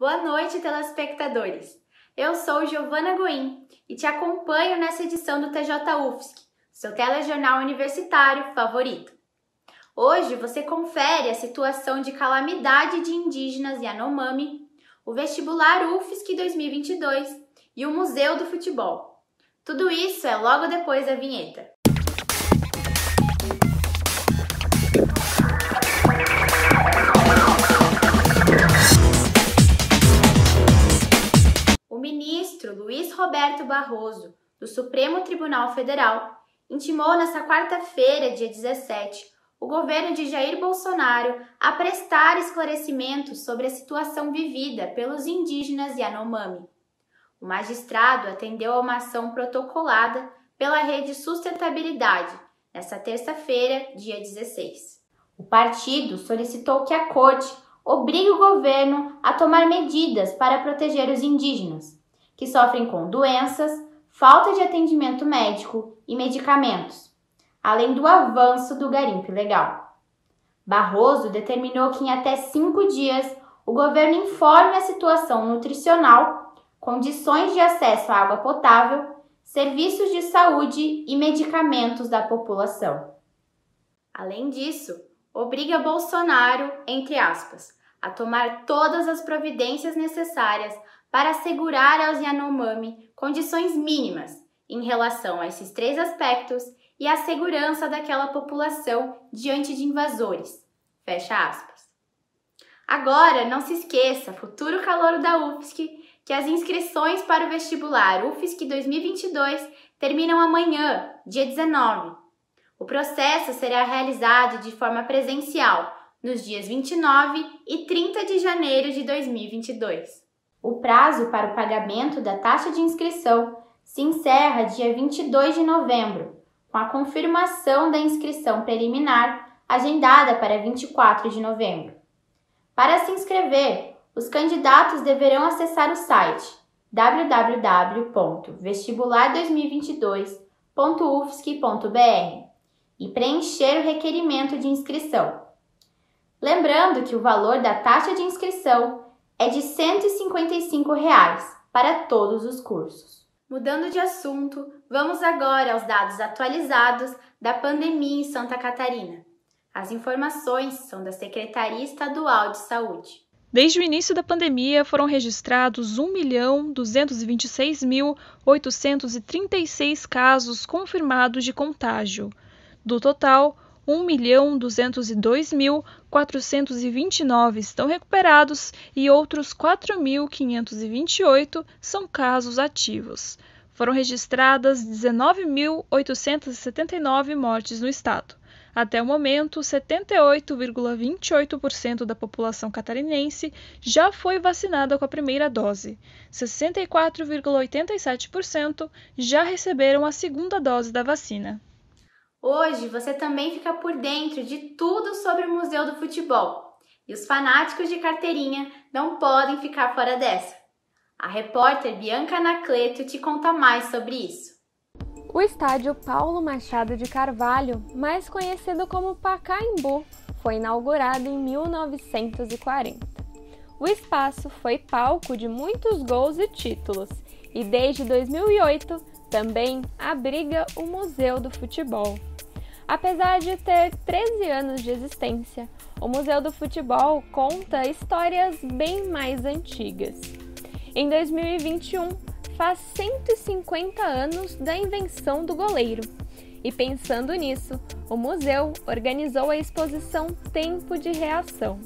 Boa noite, telespectadores! Eu sou Giovana Goim e te acompanho nessa edição do TJ UFSC, seu telejornal universitário favorito. Hoje você confere a situação de calamidade de indígenas Yanomami, o vestibular UFSC 2022 e o Museu do Futebol. Tudo isso é logo depois da vinheta. O ministro Luiz Roberto Barroso, do Supremo Tribunal Federal, intimou nesta quarta-feira, dia 17, o governo de Jair Bolsonaro a prestar esclarecimentos sobre a situação vivida pelos indígenas Yanomami. O magistrado atendeu a uma ação protocolada pela Rede Sustentabilidade, nesta terça-feira, dia 16. O partido solicitou que a Corte obrigue o governo a tomar medidas para proteger os indígenas, que sofrem com doenças, falta de atendimento médico e medicamentos, além do avanço do garimpo ilegal. Barroso determinou que em até 5 dias o governo informe a situação nutricional, condições de acesso à água potável, serviços de saúde e medicamentos da população. Além disso, obriga Bolsonaro, entre aspas, a tomar todas as providências necessárias para assegurar aos Yanomami condições mínimas em relação a esses 3 aspectos e a segurança daquela população diante de invasores. Fecha aspas. Agora, não se esqueça, futuro calouro da UFSC, que as inscrições para o vestibular UFSC 2022 terminam amanhã, dia 19. O processo será realizado de forma presencial nos dias 29 e 30 de janeiro de 2022. O prazo para o pagamento da taxa de inscrição se encerra dia 22 de novembro, com a confirmação da inscrição preliminar agendada para 24 de novembro. Para se inscrever, os candidatos deverão acessar o site www.vestibular2022.ufsc.br e preencher o requerimento de inscrição. Lembrando que o valor da taxa de inscrição é de R$ 155 para todos os cursos. Mudando de assunto, vamos agora aos dados atualizados da pandemia em Santa Catarina. As informações são da Secretaria Estadual de Saúde. Desde o início da pandemia, foram registrados 1.226.836 casos confirmados de contágio. Do total, 1.202.429 estão recuperados e outros 4.528 são casos ativos. Foram registradas 19.879 mortes no estado. Até o momento, 78,28% da população catarinense já foi vacinada com a primeira dose. 64,87% já receberam a segunda dose da vacina. Hoje você também fica por dentro de tudo sobre o Museu do Futebol. E os fanáticos de carteirinha não podem ficar fora dessa. A repórter Bianca Anacleto te conta mais sobre isso. O estádio Paulo Machado de Carvalho, mais conhecido como Pacaembu, foi inaugurado em 1940. O espaço foi palco de muitos gols e títulos e desde 2008 também abriga o Museu do Futebol. Apesar de ter 13 anos de existência, o Museu do Futebol conta histórias bem mais antigas. Em 2021, faz 150 anos da invenção do goleiro. E pensando nisso, o museu organizou a exposição Tempo de Reação.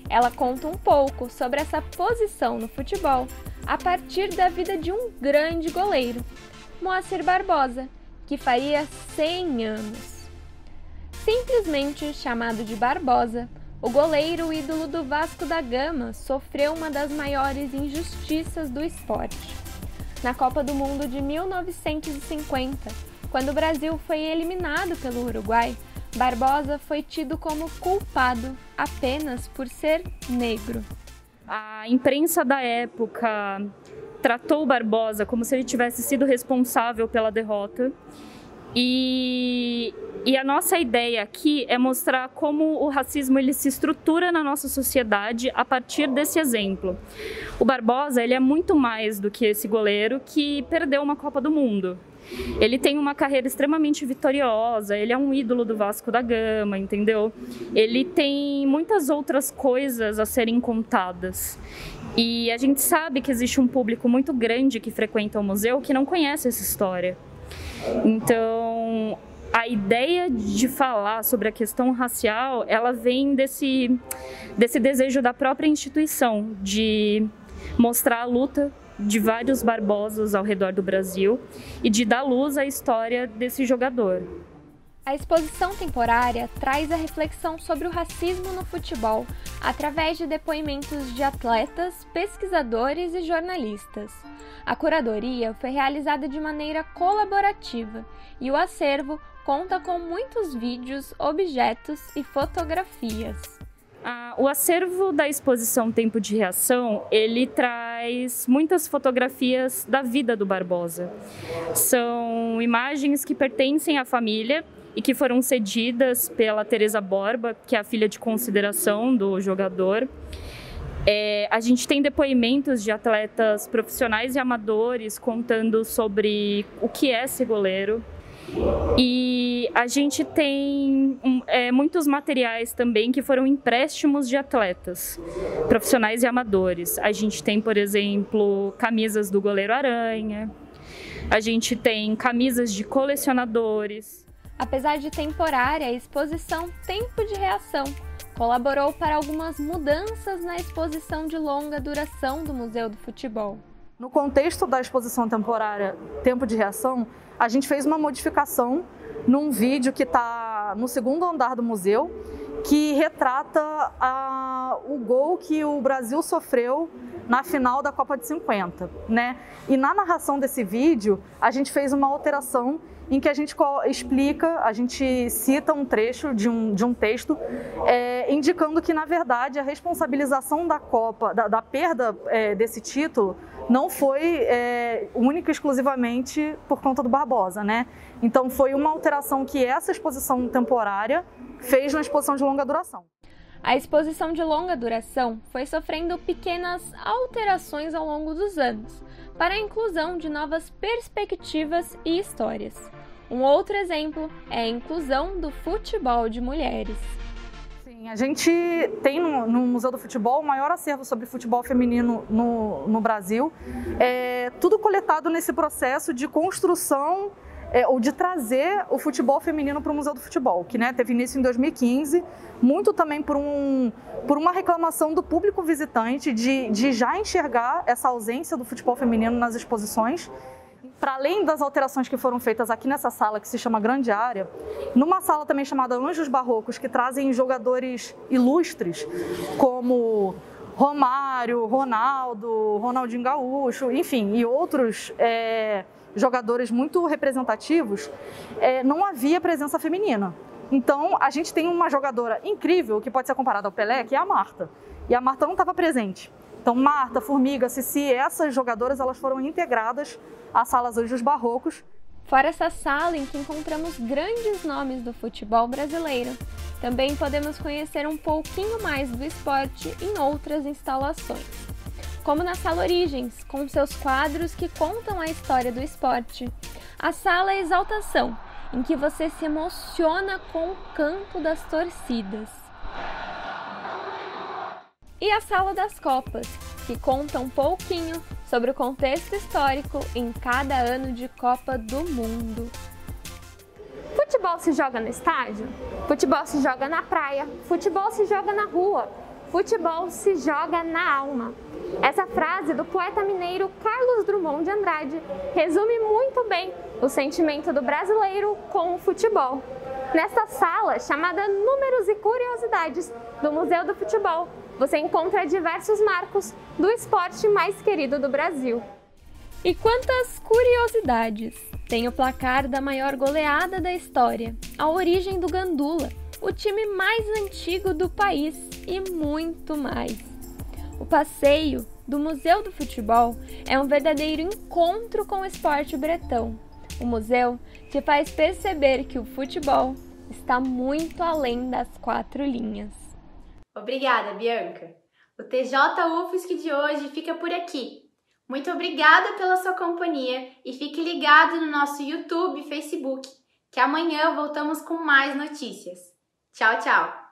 Ela conta um pouco sobre essa posição no futebol a partir da vida de um grande goleiro, Moacir Barbosa, que faria 100 anos. Simplesmente chamado de Barbosa, o goleiro ídolo do Vasco da Gama sofreu uma das maiores injustiças do esporte. Na Copa do Mundo de 1950, quando o Brasil foi eliminado pelo Uruguai, Barbosa foi tido como culpado apenas por ser negro. A imprensa da época tratou Barbosa como se ele tivesse sido responsável pela derrota E a nossa ideia aqui é mostrar como o racismo ele se estrutura na nossa sociedade a partir desse exemplo. O Barbosa ele é muito mais do que esse goleiro que perdeu uma Copa do Mundo. Ele tem uma carreira extremamente vitoriosa, ele é um ídolo do Vasco da Gama, entendeu? Ele tem muitas outras coisas a serem contadas. E a gente sabe que existe um público muito grande que frequenta o museu que não conhece essa história. Então, a ideia de falar sobre a questão racial, ela vem desse desejo da própria instituição de mostrar a luta de vários Barbosas ao redor do Brasil e de dar luz à história desse jogador. A exposição temporária traz a reflexão sobre o racismo no futebol através de depoimentos de atletas, pesquisadores e jornalistas. A curadoria foi realizada de maneira colaborativa e o acervo conta com muitos vídeos, objetos e fotografias. O acervo da exposição Tempo de Reação, ele traz muitas fotografias da vida do Barbosa. São imagens que pertencem à família e que foram cedidas pela Teresa Borba, que é a filha de consideração do jogador. A gente tem depoimentos de atletas profissionais e amadores contando sobre o que é ser goleiro. E a gente tem muitos materiais também que foram empréstimos de atletas, profissionais e amadores. A gente tem, por exemplo, camisas do goleiro Aranha, a gente tem camisas de colecionadores. Apesar de temporária, a exposição Tempo de Reação colaborou para algumas mudanças na exposição de longa duração do Museu do Futebol. No contexto da exposição temporária Tempo de Reação, a gente fez uma modificação num vídeo que está no segundo andar do museu, que retrata o gol que o Brasil sofreu na final da Copa de 50, né? E na narração desse vídeo, a gente fez uma alteração em que a gente explica, a gente cita um trecho de um texto indicando que, na verdade, a responsabilização da Copa, da perda desse título, não foi única e exclusivamente por conta do Barbosa, né? Então foi uma alteração que essa exposição temporária fez na exposição de longa duração. A exposição de longa duração foi sofrendo pequenas alterações ao longo dos anos, para a inclusão de novas perspectivas e histórias. Um outro exemplo é a inclusão do futebol de mulheres. Sim, a gente tem no Museu do Futebol o maior acervo sobre futebol feminino no Brasil. Tudo coletado nesse processo de construção ou de trazer o futebol feminino para o Museu do Futebol, que teve início em 2015, muito também por uma reclamação do público visitante de já enxergar essa ausência do futebol feminino nas exposições. Para além das alterações que foram feitas aqui nessa sala, que se chama Grande Área, numa sala também chamada Anjos Barrocos, que trazem jogadores ilustres, como Romário, Ronaldo, Ronaldinho Gaúcho, enfim, e outros jogadores muito representativos, não havia presença feminina. Então, a gente tem uma jogadora incrível, que pode ser comparada ao Pelé, que é a Marta. E a Marta não estava presente. Então, Marta, Formiga, Cici, essas jogadoras elas foram integradas às salas Anjos Barrocos. Fora essa sala em que encontramos grandes nomes do futebol brasileiro, também podemos conhecer um pouquinho mais do esporte em outras instalações. Como na Sala Origens, com seus quadros que contam a história do esporte. A Sala Exaltação, em que você se emociona com o canto das torcidas. E a Sala das Copas, que conta um pouquinho sobre o contexto histórico em cada ano de Copa do Mundo. Futebol se joga no estádio? Futebol se joga na praia, futebol se joga na rua, futebol se joga na alma. Essa frase do poeta mineiro Carlos Drummond de Andrade resume muito bem o sentimento do brasileiro com o futebol. Nesta sala, chamada Números e Curiosidades do Museu do Futebol, você encontra diversos marcos do esporte mais querido do Brasil. E quantas curiosidades! Tem o placar da maior goleada da história, a origem do Gandula, o time mais antigo do país e muito mais. O passeio do Museu do Futebol é um verdadeiro encontro com o esporte bretão. O museu te faz perceber que o futebol está muito além das 4 linhas. Obrigada, Bianca. O TJ UFSC de hoje fica por aqui. Muito obrigada pela sua companhia e fique ligado no nosso YouTube e Facebook, que amanhã voltamos com mais notícias. Tchau, tchau!